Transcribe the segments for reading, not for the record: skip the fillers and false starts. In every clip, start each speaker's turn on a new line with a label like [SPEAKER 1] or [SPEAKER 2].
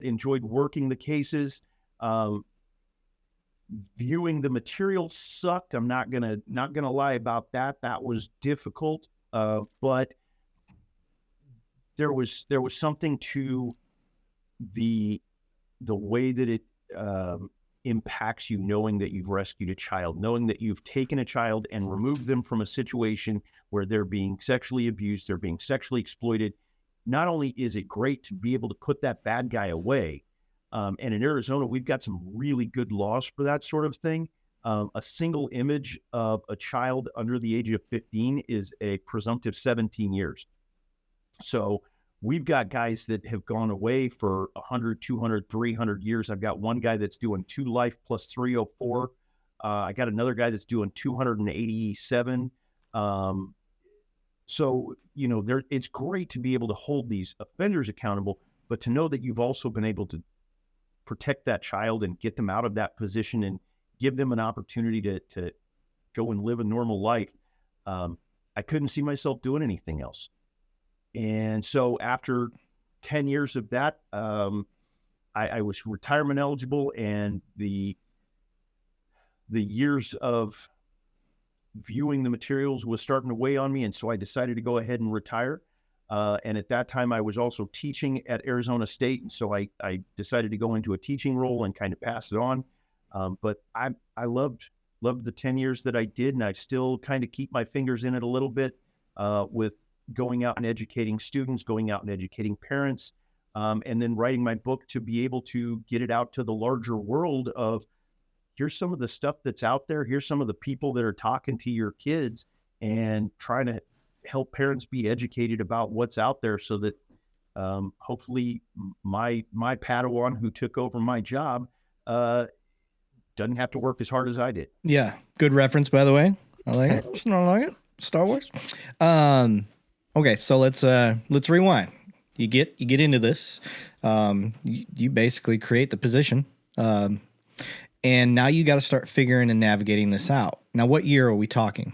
[SPEAKER 1] enjoyed working the cases. Um, Viewing the material sucked. I'm not gonna lie about that. That was difficult. But there was something to the the way that it impacts you, knowing that you've rescued a child, knowing that you've taken a child and removed them from a situation where they're being sexually abused, they're being sexually exploited. Not only is it great to be able to put that bad guy away, and in Arizona, we've got some really good laws for that sort of thing. A single image of a child under the age of 15 is a presumptive 17 years. So we've got guys that have gone away for 100, 200, 300 years. I've got one guy that's doing 2 life plus 304. I got another guy that's doing 287. Um, so, it's great to be able to hold these offenders accountable, but to know that you've also been able to protect that child and get them out of that position and give them an opportunity to go and live a normal life. I couldn't see myself doing anything else. And so after 10 years of that, I was retirement eligible, and the years of viewing the materials was starting to weigh on me. And so I decided to go ahead and retire. And at that time, I was also teaching at Arizona State. And so I decided to go into a teaching role and kind of pass it on. But I loved the 10 years that I did. And I still kind of keep my fingers in it a little bit with going out and educating students, going out and educating parents, and then writing my book to be able to get it out to the larger world of, here's some of the stuff that's out there. Here's some of the people that are talking to your kids, and trying to help parents be educated about what's out there, so that hopefully my Padawan who took over my job doesn't have to work as hard as I did.
[SPEAKER 2] Yeah. Good reference, by the way. I like it. I like it. Star Wars. Okay. So let's rewind. You get into this. You basically create the position. And now you got to start figuring and navigating this out. Now, what year are we talking?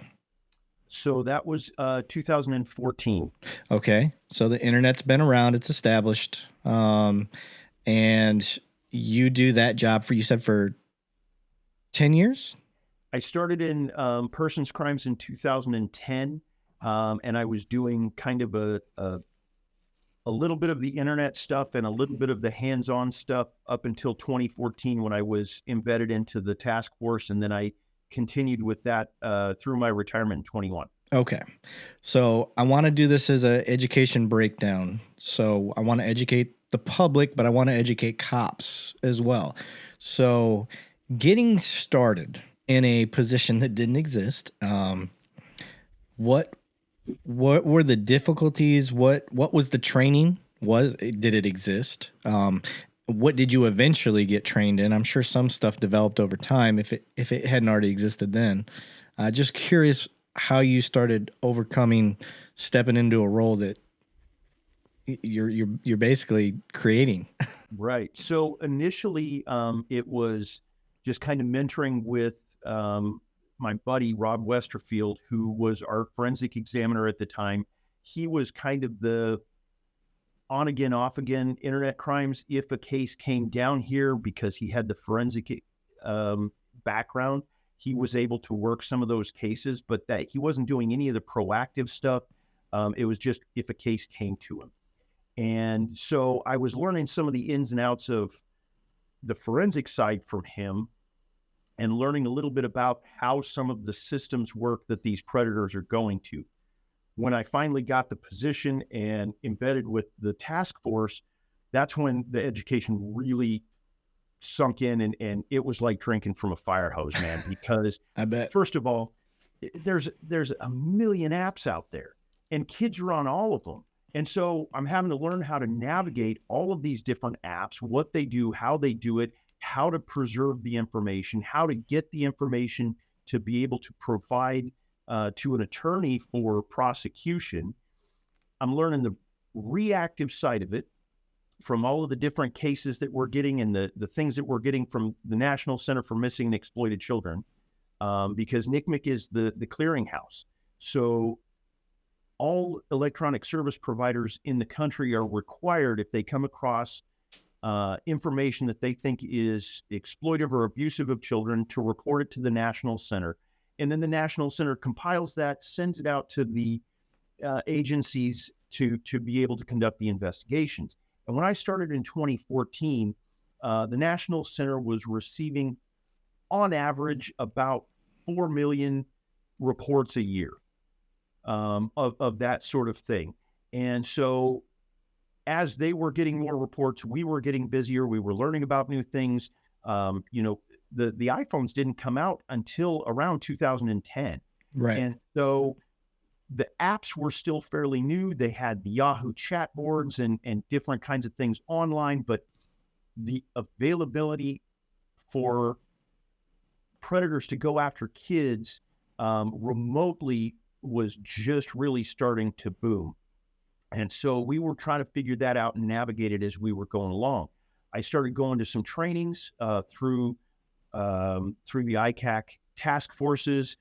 [SPEAKER 1] So that was 2014.
[SPEAKER 2] Okay. So the internet's been around, it's established. And you do that job you said for 10 years?
[SPEAKER 1] I started in persons crimes in 2010. And I was doing kind of a little bit of the internet stuff and a little bit of the hands-on stuff up until 2014, when I was embedded into the task force. And then I continued with that through my retirement in 21.
[SPEAKER 2] Okay. So I want to do this as an education breakdown. So I want to educate the public, but I want to educate cops as well. So getting started in a position that didn't exist, what were the difficulties? What was the training? Did it exist? What did you eventually get trained in? I'm sure some stuff developed over time if it hadn't already existed then. Just curious how you started overcoming stepping into a role that you're basically creating.
[SPEAKER 1] Right. So initially, it was just kind of mentoring with my buddy, Rob Westerfield, who was our forensic examiner at the time. He was kind of the on again, off again internet crimes. If a case came down here, because he had the forensic background, he was able to work some of those cases, but that he wasn't doing any of the proactive stuff. It was just if a case came to him. And so I was learning some of the ins and outs of the forensic side from him, and learning a little bit about how some of the systems work that these predators are going to. When I finally got the position and embedded with the task force, that's when the education really sunk in, and it was like drinking from a fire hose, man, because
[SPEAKER 2] I bet.
[SPEAKER 1] First of all, there's a million apps out there, and kids are on all of them. And so I'm having to learn how to navigate all of these different apps, what they do, how they do it, how to preserve the information, how to get the information to be able to provide to an attorney for prosecution. I'm learning the reactive side of it from all of the different cases that we're getting, and the things that we're getting from the National Center for Missing and Exploited Children, because NCMEC is the clearinghouse. So all electronic service providers in the country are required, if they come across information that they think is exploitive or abusive of children to report it to the National Center. And then the National Center compiles that, sends it out to the agencies to be able to conduct the investigations. And when I started in 2014, the National Center was receiving, on average, about 4 million reports a year of that sort of thing. And so as they were getting more reports, we were getting busier. We were learning about new things. The iPhones didn't come out until around 2010.
[SPEAKER 2] Right.
[SPEAKER 1] And so the apps were still fairly new. They had the Yahoo chat boards and different kinds of things online, but the availability for predators to go after kids remotely was just really starting to boom. And so we were trying to figure that out and navigate it as we were going along. I started going to some trainings through the ICAC task forces.